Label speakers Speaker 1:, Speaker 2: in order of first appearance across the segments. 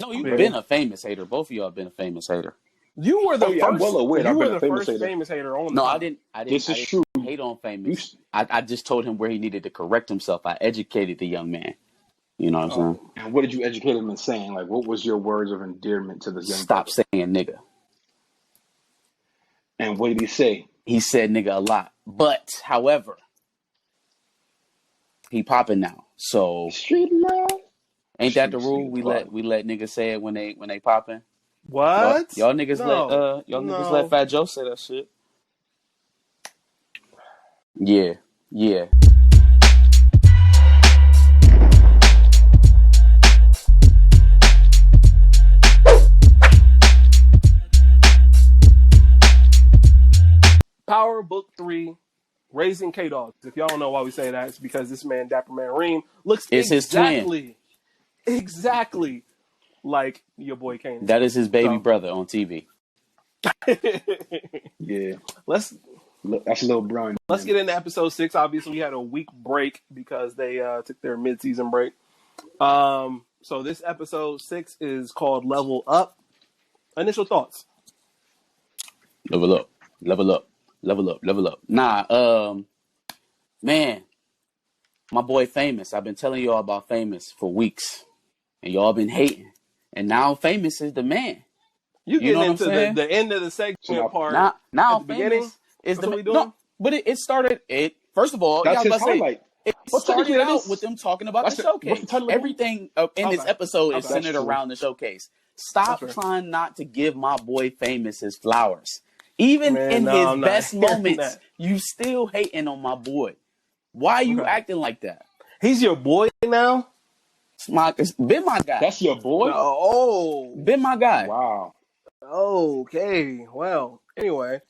Speaker 1: No, you've been a famous hater. Both of y'all have been a famous hater.
Speaker 2: You were the first.
Speaker 3: I'm well aware.
Speaker 2: You
Speaker 3: I've
Speaker 2: were
Speaker 3: been
Speaker 2: the
Speaker 3: a famous
Speaker 2: first
Speaker 3: hater.
Speaker 2: famous hater on.
Speaker 1: No, I didn't.
Speaker 3: This is true.
Speaker 1: Hate on Famous. I just told him where he needed to correct himself. I educated the young man. You know what I'm saying?
Speaker 3: And what did you educate him in saying? Like, what was your words of endearment to this young
Speaker 1: Stop
Speaker 3: brother?
Speaker 1: saying nigga.
Speaker 3: And what did he say?
Speaker 1: He said nigga a lot. But, however, he popping now. So
Speaker 3: Street love.
Speaker 1: ain't that the rule? We let niggas say it when they popping.
Speaker 2: What?
Speaker 1: Y'all niggas niggas let Fat Joe say that shit. Yeah.
Speaker 2: Power Book 3, Raising K-Dogs. If y'all don't know why we say that, it's because this man, Dapper Man Reem, looks exactly like your boy Kanan.
Speaker 1: That is his baby brother on TV.
Speaker 3: Yeah.
Speaker 2: That's
Speaker 3: Lil Brun.
Speaker 2: Let's get into episode 6. Obviously, we had a week break because they took their mid-season break. So this episode 6 is called Level Up. Initial thoughts?
Speaker 1: Level up. Nah, man, my boy Famous. I've been telling y'all about Famous for weeks, and y'all been hating. And now Famous is the man.
Speaker 2: You getting into the end of the segment part?
Speaker 1: Now
Speaker 2: at the beginning
Speaker 1: is the
Speaker 2: man.
Speaker 1: No, but it started. First of all,
Speaker 3: that's his highlight.
Speaker 1: It started out with them talking about the showcase. Everything in this episode is centered around the showcase. Stop trying not to give my boy Famous his flowers. Even in his best moments, you still hating on my boy. Why are you acting like that?
Speaker 2: He's your boy now?
Speaker 1: It's been my guy.
Speaker 3: That's your boy?
Speaker 1: Been my guy.
Speaker 3: Wow.
Speaker 2: Okay. Well, anyway,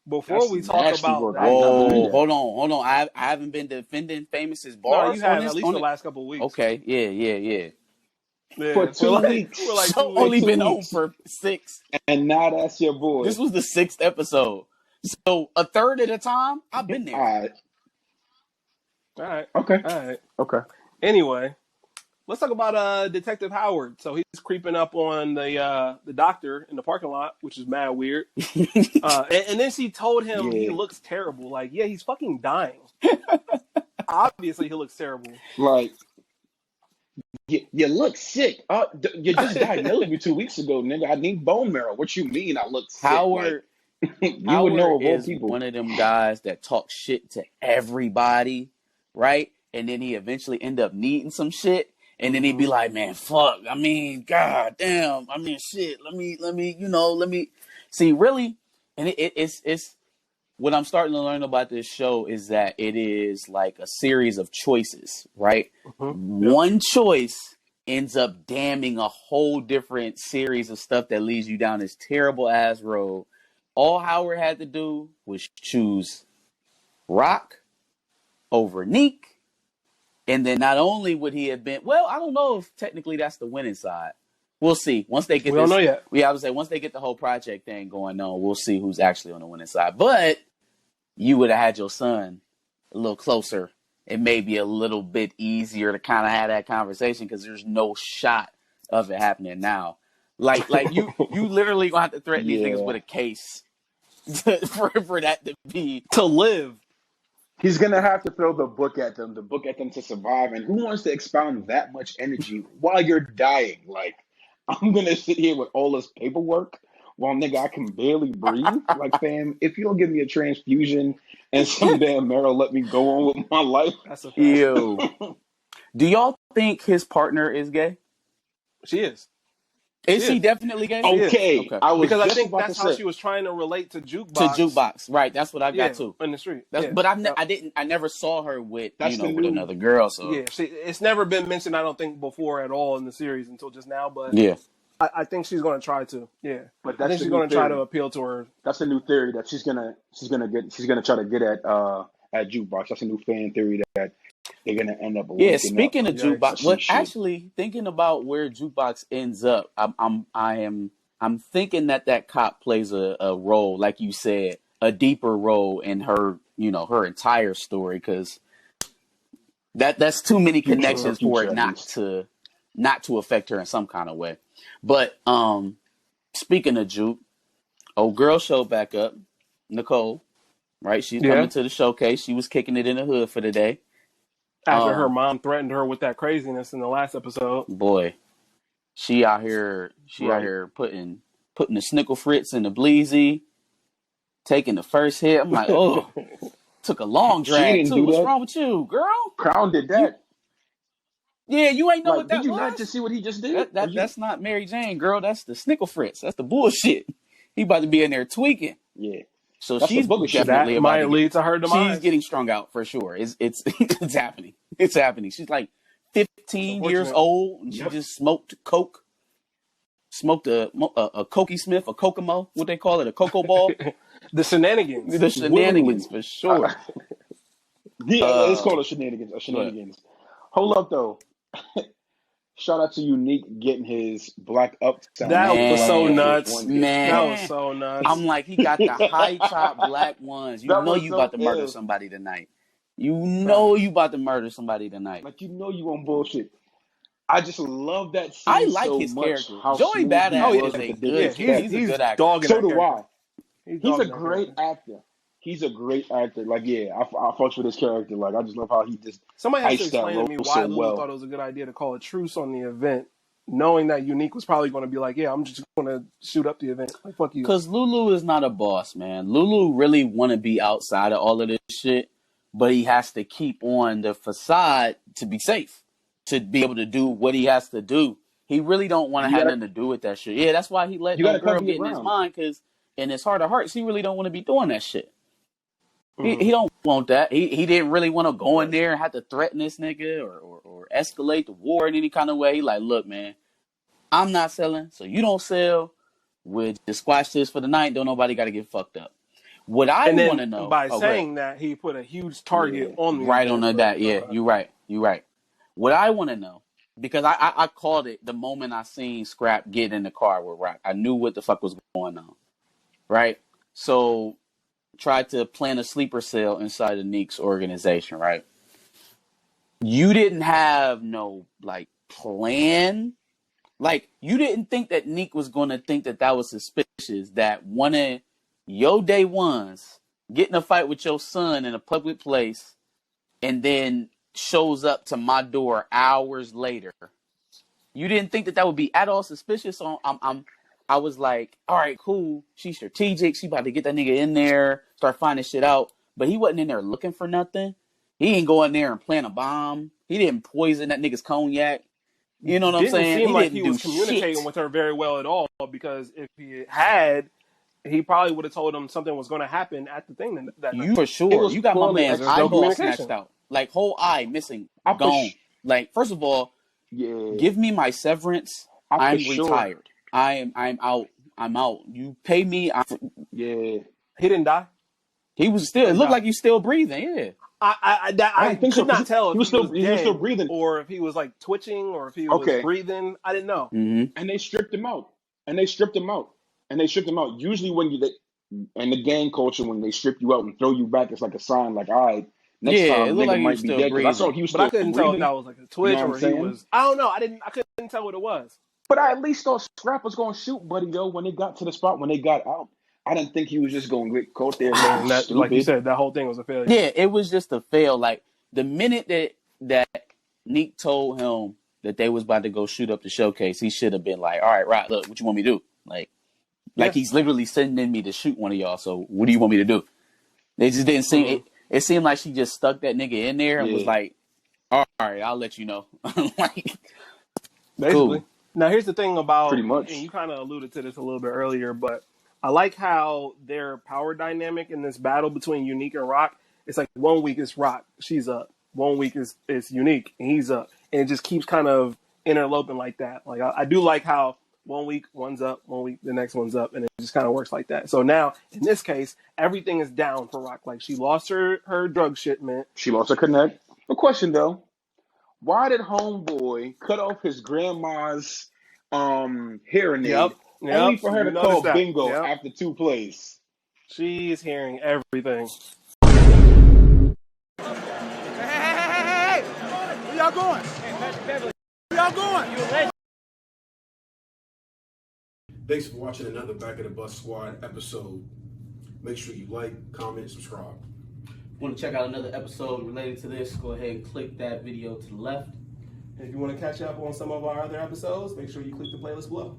Speaker 2: before we talk about that.
Speaker 1: Whoa, hold on. I haven't been defending Famous's bars.
Speaker 2: No, you have at least the last couple of weeks.
Speaker 1: Okay, yeah.
Speaker 3: For 2 weeks.
Speaker 1: Only been home for 6.
Speaker 3: And now that's your boy.
Speaker 1: This was the 6th episode. So a third of the time, I've been there.
Speaker 3: All right.
Speaker 2: Okay. Anyway, let's talk about Detective Howard. So he's creeping up on the doctor in the parking lot, which is mad weird. And then she told him he looks terrible. Like, yeah, he's fucking dying. Obviously, he looks terrible.
Speaker 3: Like, you look sick. You just diagnosed me 2 weeks ago, nigga. I need bone marrow. What you mean I look sick?
Speaker 1: Howard,
Speaker 3: you would know of all
Speaker 1: is
Speaker 3: people.
Speaker 1: One of them guys that talk shit to everybody, right? And then he eventually end up needing some shit. And then he'd be like, man, fuck. I mean, god damn. I mean, shit. Let me see, really. And it's what I'm starting to learn about this show is that it is like a series of choices, right? One choice ends up damning a whole different series of stuff that leads you down this terrible ass road. All Howard had to do was choose Rock over Neek. And then not only would he have been, well, I don't know if technically that's the winning side. We'll see. Once they get
Speaker 2: we don't know yet.
Speaker 1: Yeah, I would say once they get the whole project thing going on, we'll see who's actually on the winning side. But you would have had your son a little closer. It may be a little bit easier to kind of have that conversation because there's no shot of it happening now. Like you literally gonna have to threaten these niggas with a case for that to live.
Speaker 3: He's gonna have to throw the book at them to survive. And who wants to expound that much energy while you're dying? Like, I'm gonna sit here with all this paperwork while nigga I can barely breathe. Like, fam, if you don't give me a transfusion and some damn marrow, let me go on with my life.
Speaker 2: That's a fact.
Speaker 1: Ew. Do y'all think his partner is gay?
Speaker 2: She is.
Speaker 1: Is she definitely gay?
Speaker 3: Okay.
Speaker 2: Because I think that's how she was trying to relate to Jukebox.
Speaker 1: Right. That's what I got too.
Speaker 2: In the street.
Speaker 1: But I never saw her with with another girl. So
Speaker 2: yeah, it's never been mentioned. I don't think before at all in the series until just now. But
Speaker 1: yeah,
Speaker 2: I think she's going to try to. Yeah,
Speaker 3: but
Speaker 2: I think she's going to try to appeal to her.
Speaker 3: That's a new theory that she's gonna try to get at Jukebox. That's a new fan theory that they're gonna end up.
Speaker 1: Yeah, speaking of Jukebox, actually thinking about where Jukebox ends up, I'm thinking that cop plays a role, like you said, a deeper role in her, her entire story, because that's too many connections for it not to affect her in some kind of way. But speaking of Juke, old girl showed back up, Nicole. Right, she's coming to the showcase. She was kicking it in the hood for the day.
Speaker 2: After her mom threatened her with that craziness in the last episode.
Speaker 1: Boy, she out here. Out here putting the Snickle Fritz in the Bleezy, taking the first hit. I'm like, oh, took a long drag too. What's wrong with you, girl?
Speaker 3: Crown did that.
Speaker 1: You ain't know what that was.
Speaker 3: Did you not just see what he just did?
Speaker 1: That's not Mary Jane, girl. That's the Snickle Fritz. That's the bullshit. He about to be in there tweaking.
Speaker 3: Yeah.
Speaker 1: So
Speaker 3: that's
Speaker 1: she's definitely
Speaker 2: that might lead to her demise.
Speaker 1: She's getting strung out for sure. It's it's happening. It's happening. She's like 15 years old and she just smoked coke. Smoked a Cokie Smith, a Kokomo, what they call it, a cocoa ball.
Speaker 2: The shenanigans.
Speaker 1: The shenanigans for sure.
Speaker 3: It's called a shenanigans. Hold up though. Shout out to Unique getting his black uptown.
Speaker 2: That was so nuts. Man. That was so nuts.
Speaker 1: I'm like, he got the high top black ones. You know you about to murder somebody tonight. You know you about to murder somebody tonight.
Speaker 3: Like, you know you on bullshit. I just love that scene.
Speaker 1: I like his character. Joey Badass is a good he's a good actor.
Speaker 3: So do I. He's a great actor. He's a great actor. Like, I fucks with his character. Like, I just love how he just
Speaker 2: somebody has to explain to me why Lulu thought it was a good idea to call a truce on the event, knowing that Unique was probably going to be like, I'm just going to shoot up the event. Like, fuck you.
Speaker 1: Because Lulu is not a boss, man. Lulu really want to be outside of all of this shit, but he has to keep on the facade to be safe, to be able to do what he has to do. He really don't want to have nothing to do with that shit. Yeah, that's why he let the girl get in his mind, because in his heart of hearts, he really don't want to be doing that shit. He don't want that. He didn't really want to go in there and have to threaten this nigga or escalate the war in any kind of way. He like, look, man, I'm not selling, so you don't sell. We'll just squash this for the night. Don't nobody got to get fucked up. What I want to know,
Speaker 2: by saying that, he put a huge target on me.
Speaker 1: Right on that. Yeah, you're right. What I want to know, because I called it the moment I seen Scrap get in the car with Rock. I knew what the fuck was going on. Right? So tried to plan a sleeper cell inside of Neek's organization, right? You didn't have no, plan. Like, you didn't think that Neek was going to think that was suspicious, that one of your day ones get in a fight with your son in a public place and then shows up to my door hours later. You didn't think that would be at all suspicious. So I was like, all right, cool. She's strategic. She about to get that nigga in there, start finding shit out. But he wasn't in there looking for nothing. He didn't go in there and plant a bomb. He didn't poison that nigga's cognac. You know what I'm saying?
Speaker 2: Didn't seem like he was communicating with her very well at all, because if he had, he probably would have told him something was going to happen at the thing that night.
Speaker 1: For sure. You got my man's eyeball snatched out. Like, whole eye missing. Gone. Like, first of all, give me my severance. I'm retired. I'm out. I'm out. You pay me.
Speaker 2: He didn't die.
Speaker 1: He was still. It looked like he's still breathing. Yeah.
Speaker 2: I could not tell if he was
Speaker 3: still breathing,
Speaker 2: or if he was like twitching, or if he was breathing. I didn't know.
Speaker 1: Mm-hmm.
Speaker 3: And they stripped him out. Usually when in the gang culture, when they strip you out and throw you back, it's like a sign, like, all right, next time
Speaker 1: it
Speaker 3: nigga
Speaker 1: like
Speaker 3: might be dead.
Speaker 1: I
Speaker 3: saw he was
Speaker 2: but
Speaker 3: still
Speaker 2: I couldn't
Speaker 3: breathing.
Speaker 2: tell if that was like a twitch, or he was. I don't know. I couldn't tell what it was.
Speaker 3: But I at least thought Scrap was going to shoot Buddy, though, when they got to the spot, when they got out. I didn't think he was just going to get caught there.
Speaker 2: Like you said, that whole thing was a failure.
Speaker 1: Yeah, it was just a fail. Like, the minute that Neek told him that they was about to go shoot up the showcase, he should have been like, all right, right, look, what you want me to do? Like he's literally sending me to shoot one of y'all, so what do you want me to do? They just didn't seem, it seemed like she just stuck that nigga in there and was like, all right, I'll let you know. Like,
Speaker 2: basically. Cool. Now, here's the thing about,
Speaker 3: pretty much,
Speaker 2: and you kind of alluded to this a little bit earlier, but I like how their power dynamic in this battle between Unique and Rock, it's like 1 week is Rock, she's up. 1 week is Unique, and he's up. And it just keeps kind of interloping like that. Like, I do like how 1 week, one's up, 1 week, the next one's up, and it just kind of works like that. So now, in this case, everything is down for Rock. Like, she lost her drug shipment.
Speaker 3: She lost her connect. A question, though. Why did Homeboy cut off his grandma's hearing aid only for her to call bingo after 2 plays?
Speaker 2: She's hearing everything.
Speaker 4: Hey! Where y'all going? Where y'all going?
Speaker 5: Thanks for watching another Back of the Bus Squad episode. Make sure you like, comment, subscribe.
Speaker 1: Want to check out another episode related to this, go ahead and click that video to the left.
Speaker 2: And if you want to catch up on some of our other episodes, make sure you click the playlist below.